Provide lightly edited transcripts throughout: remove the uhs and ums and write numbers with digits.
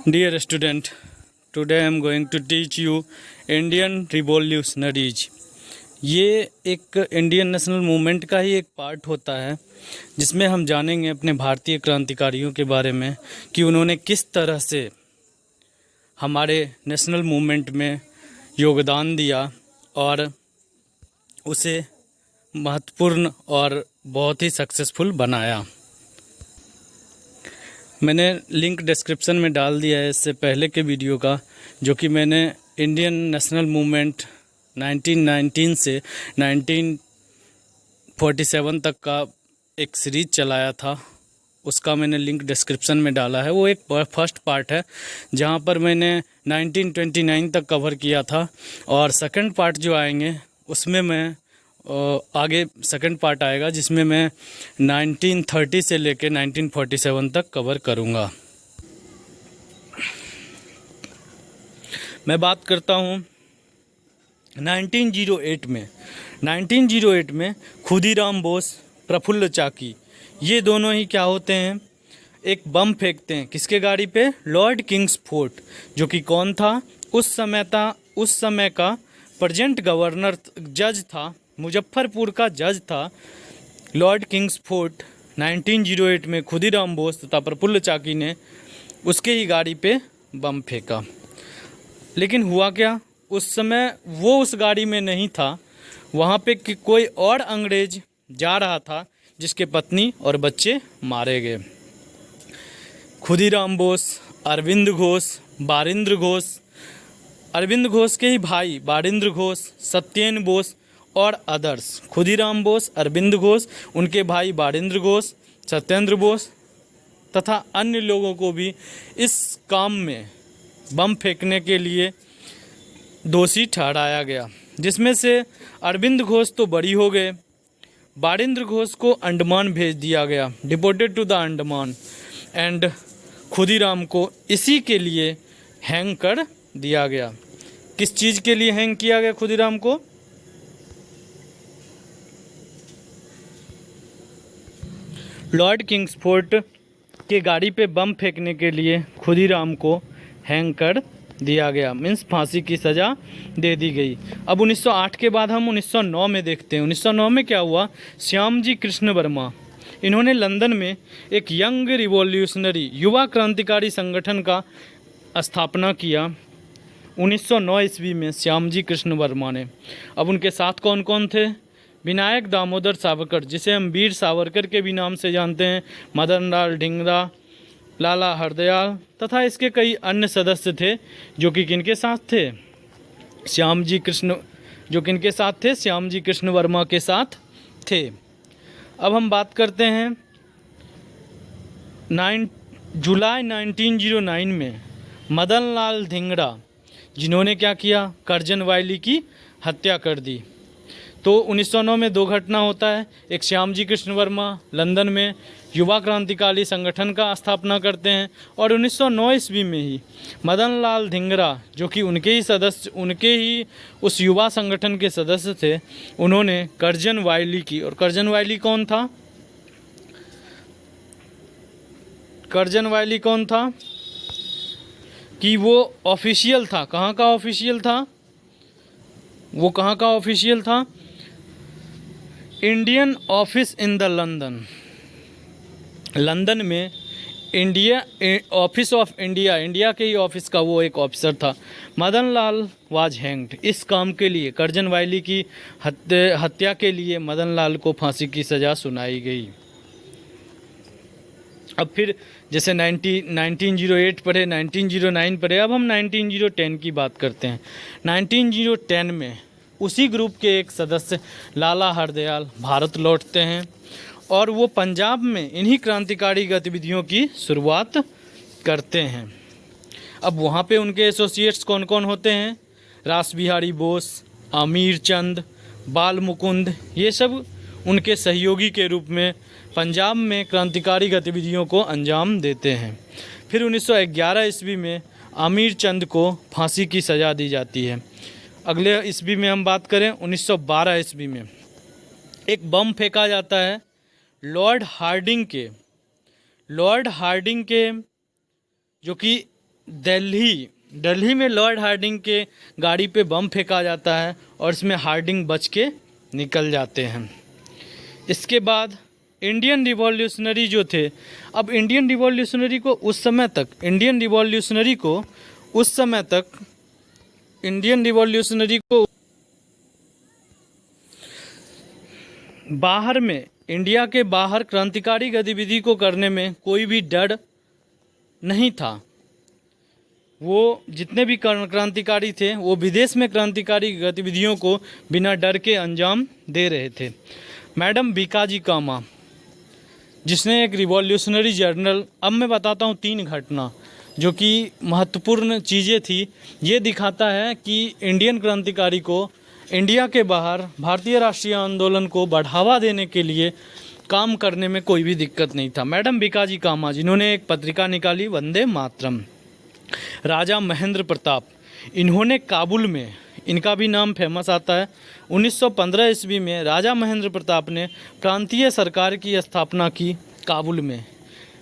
Dear student, today I am going to teach you Indian revolutionaries। ये एक Indian national movement का ही एक part होता है जिसमें हम जानेंगे अपने भारतीय क्रांतिकारियों के बारे में कि उन्होंने किस तरह से हमारे नेशनल मूवमेंट में योगदान दिया और उसे महत्वपूर्ण और बहुत ही सक्सेसफुल बनाया। मैंने लिंक डिस्क्रिप्शन में डाल दिया है इससे पहले के वीडियो का, जो कि मैंने इंडियन नेशनल मूवमेंट 1919 से 1947 तक का एक सीरीज चलाया था। उसका मैंने लिंक डिस्क्रिप्शन में डाला है। वो एक फर्स्ट पार्ट है जहां पर मैंने 1929 तक कवर किया था, और सेकंड पार्ट जो आएंगे उसमें मैं आगे सेकंड पार्ट आएगा जिसमें मैं 1930 से लेकर 1947 तक कवर करूंगा। मैं बात करता हूं 1908 में खुदीराम बोस, प्रफुल्ल चाकी, ये दोनों ही क्या होते हैं, एक बम फेंकते हैं। किसके गाड़ी पे? लॉर्ड किंग्सफोर्ड, जो कि कौन था उस समय का प्रेजेंट गवर्नर जज था, मुजफ्फरपुर का जज था लॉर्ड किंग्सफोर्ड। 1908 में खुदीराम बोस तथा प्रफुल्ल चाकी ने उसके ही गाड़ी पे बम फेंका। लेकिन हुआ क्या, उस समय वो उस गाड़ी में नहीं था, वहाँ पे कोई और अंग्रेज जा रहा था जिसके पत्नी और बच्चे मारे गए। खुदीराम बोस, अरविंद घोष, बारिंद्र घोष, अरविंद घोष के ही भाई बारिंद्र घोष, सत्येन बोस और अदर्स। खुदीराम बोस, अरविंद घोष, उनके भाई बारिंद्र घोष, सत्येंद्र बोस तथा अन्य लोगों को भी इस काम में बम फेंकने के लिए दोषी ठहराया गया, जिसमें से अरविंद घोष तो बरी हो गए। बारिंद्र घोष को अंडमान भेज दिया गया, deported to the Andaman, and Khudiram को इसी के लिए हैंग कर दिया गया। किस चीज़ के लिए हैंग किया गया खुदीराम को? लॉर्ड किंग्सफोर्ड के गाड़ी पे बम फेंकने के लिए खुदीराम को हैंग कर दिया गया, मीन्स फांसी की सज़ा दे दी गई। अब 1908 के बाद हम 1909 में देखते हैं। 1909 में क्या हुआ, श्यामजी कृष्ण वर्मा, इन्होंने लंदन में एक यंग रिवॉल्यूशनरी, युवा क्रांतिकारी संगठन का स्थापना किया 1909 ईस्वी में, श्यामजी कृष्ण वर्मा ने। अब उनके साथ कौन कौन थे? विनायक दामोदर सावरकर, जिसे हम वीर सावरकर के भी नाम से जानते हैं, मदन लाल ढींगरा, लाला हरदयाल तथा इसके कई अन्य सदस्य थे, जो कि किनके साथ थे? श्यामजी कृष्ण वर्मा के साथ थे। अब हम बात करते हैं जुलाई 1909 में मदन लाल ढींगरा, जिन्होंने क्या किया, करजन वायली की हत्या कर दी। तो 1909 में दो घटना होता है, एक श्यामजी कृष्ण वर्मा लंदन में युवा क्रांतिकारी संगठन का स्थापना करते हैं, और 1909 ईस्वी में ही मदन लाल ढींगरा, जो कि उनके ही उस युवा संगठन के सदस्य थे, उन्होंने करजन वायली की। और करजन वायली कौन था? करजन वायली कौन था कि वो ऑफिशियल था। कहाँ का ऑफिशियल था? वो कहाँ का ऑफिशियल था? Indian office in the London में ऑफिस ऑफ इंडिया के ही ऑफिस का वो एक ऑफिसर था। Madan Lal was hanged. इस काम के लिए, करजन वायली की हत्या के लिए मदन लाल को फांसी की सज़ा सुनाई गई। अब फिर जैसे 1908 पढ़े, 1909 पढ़े, अब हम 1910 की बात करते हैं। 1910 में उसी ग्रुप के एक सदस्य लाला हरदयाल भारत लौटते हैं, और वो पंजाब में इन्हीं क्रांतिकारी गतिविधियों की शुरुआत करते हैं। अब वहाँ पे उनके एसोसिएट्स कौन कौन होते हैं? रास बिहारी बोस, आमीर चंद, बाल मुकुंद, ये सब उनके सहयोगी के रूप में पंजाब में क्रांतिकारी गतिविधियों को अंजाम देते हैं। फिर 1911 ईस्वी में आमीर चंद को फांसी की सज़ा दी जाती है। अगले ईस्वी में हम बात करें, 1912 ईस्वी में एक बम फेंका जाता है लॉर्ड हार्डिंग के, जो कि दिल्ली में लॉर्ड हार्डिंग के गाड़ी पे बम फेंका जाता है और इसमें हार्डिंग बच के निकल जाते हैं। इसके बाद इंडियन रिवॉल्यूशनरी जो थे, अब इंडियन रिवॉल्यूशनरी को उस समय तक बाहर में, इंडिया के बाहर क्रांतिकारी गतिविधि को करने में कोई भी डर नहीं था। वो जितने भी क्रांतिकारी थे वो विदेश में क्रांतिकारी गतिविधियों को बिना डर के अंजाम दे रहे थे। मैडम बीकाजी कामा, जिसने एक रिवॉल्यूशनरी जर्नल, अब मैं बताता हूँ 3 घटना जो कि महत्वपूर्ण चीज़ें थी। ये दिखाता है कि इंडियन क्रांतिकारी को इंडिया के बाहर भारतीय राष्ट्रीय आंदोलन को बढ़ावा देने के लिए काम करने में कोई भी दिक्कत नहीं था। मैडम बीकाजी कामा, जिन्होंने एक पत्रिका निकाली वंदे मातरम। राजा महेंद्र प्रताप, इन्होंने काबुल में, इनका भी नाम फेमस आता है, 1915 ईस्वी में राजा महेंद्र प्रताप ने प्रांतीय सरकार की स्थापना की काबुल में।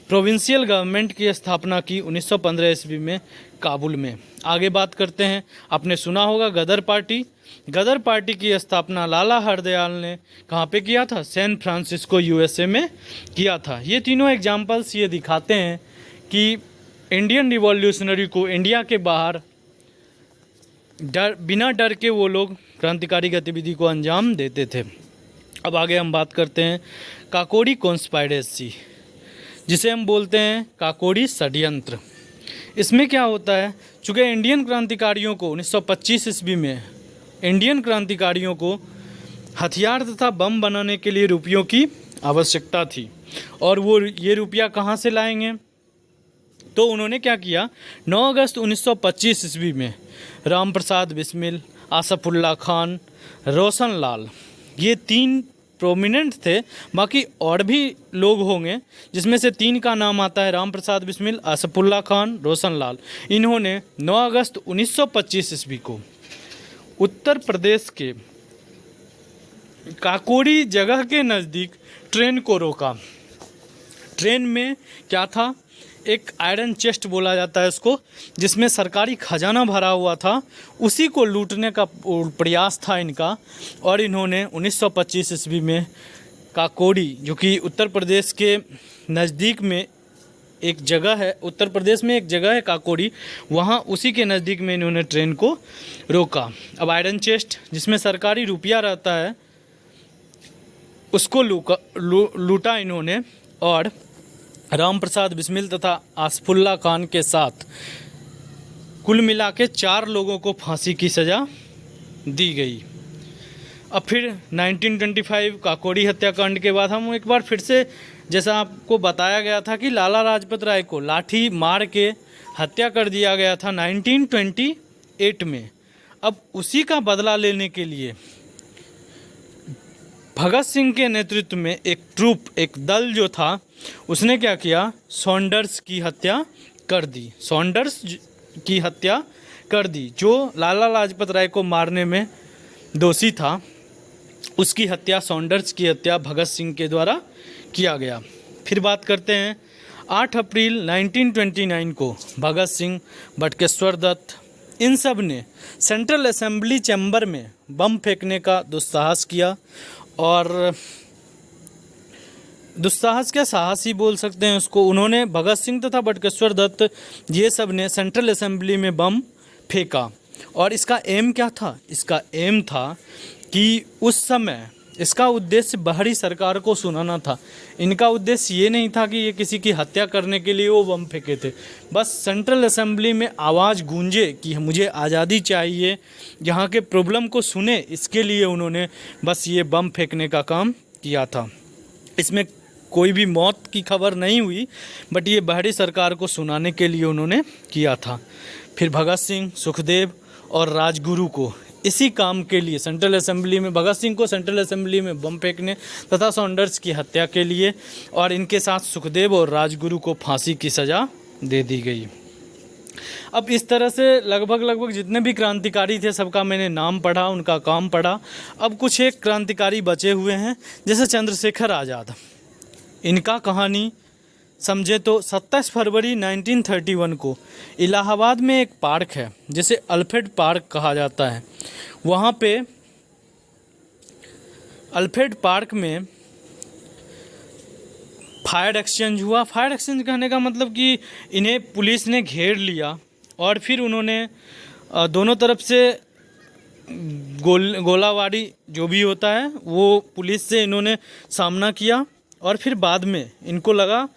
प्रोविंशियल गवर्नमेंट की स्थापना की 1915 ईस्वी में काबुल में। आगे बात करते हैं, आपने सुना होगा गदर पार्टी की स्थापना लाला हरदयाल ने कहाँ पे किया था? सैन फ्रांसिस्को यूएसए में किया था। ये तीनों एग्जाम्पल्स ये दिखाते हैं कि इंडियन रिवॉल्यूशनरी को इंडिया के बाहर बिना डर के वो लोग क्रांतिकारी गतिविधि को अंजाम देते थे। अब आगे हम बात करते हैं काकोरी कॉन्स्पायरेसी, जिसे हम बोलते हैं काकोरी षड्यंत्र। इसमें क्या होता है, चूँकि इंडियन क्रांतिकारियों को 1925 ईस्वी में इंडियन क्रांतिकारियों को हथियार तथा बम बनाने के लिए रुपयों की आवश्यकता थी, और वो ये रुपया कहाँ से लाएंगे? तो उन्होंने क्या किया, 9 अगस्त 1925 ईस्वी में राम प्रसाद बिस्मिल, आसफुल्ला खान, रोशन लाल, ये 3 प्रोमिनेंट थे। बाकी और भी लोग होंगे, जिसमें से 3 का नाम आता है, राम प्रसाद बिस्मिल, आसफुल्ला खान, रोशन लाल। इन्होंने 9 अगस्त 1925 ईस्वी को उत्तर प्रदेश के काकोरी जगह के नज़दीक ट्रेन को रोका। ट्रेन में क्या था? एक आयरन चेस्ट बोला जाता है इसको, जिसमें सरकारी खजाना भरा हुआ था, उसी को लूटने का प्रयास था इनका। और इन्होंने 1925 ईस्वी में काकोरी, जो कि उत्तर प्रदेश के नज़दीक में एक जगह है, उत्तर प्रदेश में एक जगह है काकोरी, वहाँ उसी के नज़दीक में इन्होंने ट्रेन को रोका। अब आयरन चेस्ट, जिसमें सरकारी रुपया रहता है, उसको लूटा इन्होंने, और राम प्रसाद बिस्मिल तथा आसफुल्ला खान के साथ कुल मिला के 4 लोगों को फांसी की सज़ा दी गई। अब फिर 1925 काकोरी हत्याकांड के बाद हम एक बार फिर से, जैसा आपको बताया गया था कि लाला लाजपत राय को लाठी मार के हत्या कर दिया गया था 1928 में। अब उसी का बदला लेने के लिए भगत सिंह के नेतृत्व में एक दल जो था, उसने क्या किया, सॉन्डर्स की हत्या कर दी, जो लाला लाजपत राय को मारने में दोषी था। उसकी हत्या, सॉन्डर्स की हत्या भगत सिंह के द्वारा किया गया। फिर बात करते हैं 8 अप्रैल 1929 को भगत सिंह, बटुकेश्वर दत्त, इन सब ने सेंट्रल असेंबली चैम्बर में बम फेंकने का दुस्साहस किया। और दुस्साहस क्या, साहस ही बोल सकते हैं उसको। उन्होंने, भगत सिंह तथा बटुकेश्वर दत्त, ये सब ने सेंट्रल असेंबली में बम फेंका। और इसका एम क्या था? इसका एम था कि उस समय इसका उद्देश्य बाहरी सरकार को सुनाना था। इनका उद्देश्य ये नहीं था कि ये किसी की हत्या करने के लिए वो बम फेंके थे। बस सेंट्रल असेंबली में आवाज़ गूंजे कि मुझे आज़ादी चाहिए, यहाँ के प्रॉब्लम को सुने, इसके लिए उन्होंने बस ये बम फेंकने का काम किया था। इसमें कोई भी मौत की खबर नहीं हुई, बट ये बाहरी सरकार को सुनाने के लिए उन्होंने किया था। फिर भगत सिंह, सुखदेव और राजगुरु को इसी काम के लिए सेंट्रल असेंबली में, भगत सिंह को सेंट्रल असेंबली में बम फेंकने तथा सॉन्डर्स की हत्या के लिए, और इनके साथ सुखदेव और राजगुरु को फांसी की सज़ा दे दी गई। अब इस तरह से लगभग जितने भी क्रांतिकारी थे सबका मैंने नाम पढ़ा, उनका काम पढ़ा। अब कुछ एक क्रांतिकारी बचे हुए हैं, जैसे चंद्रशेखर आज़ाद। इनका कहानी समझे तो 27 फरवरी 1931 को इलाहाबाद में एक पार्क है जिसे अल्फ्रेड पार्क कहा जाता है। वहाँ पे अल्फ्रेड पार्क में फायर एक्सचेंज हुआ। फायर एक्सचेंज कहने का मतलब कि इन्हें पुलिस ने घेर लिया और फिर उन्होंने दोनों तरफ से गोलाबारी जो भी होता है वो पुलिस से इन्होंने सामना किया और फिर बाद में इनको लगा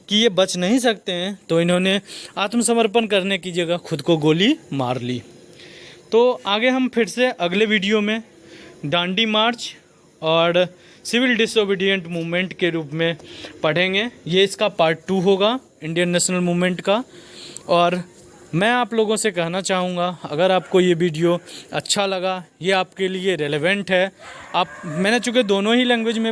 कि ये बच नहीं सकते हैं तो इन्होंने आत्मसमर्पण करने की जगह खुद को गोली मार ली। तो आगे हम फिर से अगले वीडियो में दांडी मार्च और सिविल डिसोबीडिएंट मूवमेंट के रूप में पढ़ेंगे। ये इसका पार्ट 2 होगा इंडियन नेशनल मूवमेंट का। और मैं आप लोगों से कहना चाहूँगा, अगर आपको ये वीडियो अच्छा लगा, ये आपके लिए रेलेवेंट है, मैंने चूँकि दोनों ही लैंग्वेज में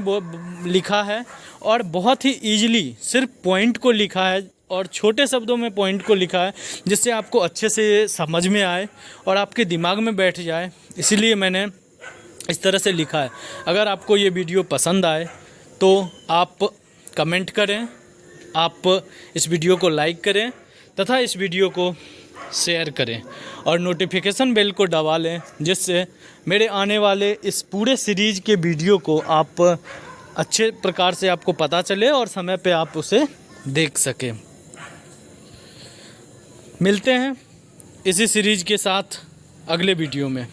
लिखा है और बहुत ही ईजिली सिर्फ पॉइंट को लिखा है और छोटे शब्दों में पॉइंट को लिखा है जिससे आपको अच्छे से समझ में आए और आपके दिमाग में बैठ जाए, इसीलिए मैंने इस तरह से लिखा है। अगर आपको ये वीडियो पसंद आए तो आप कमेंट करें, आप इस वीडियो को लाइक करें तथा इस वीडियो को शेयर करें और नोटिफिकेशन बेल को दबा लें जिससे मेरे आने वाले इस पूरे सीरीज़ के वीडियो को आप अच्छे प्रकार से आपको पता चले और समय पे आप उसे देख सकें। मिलते हैं इसी सीरीज़ के साथ अगले वीडियो में।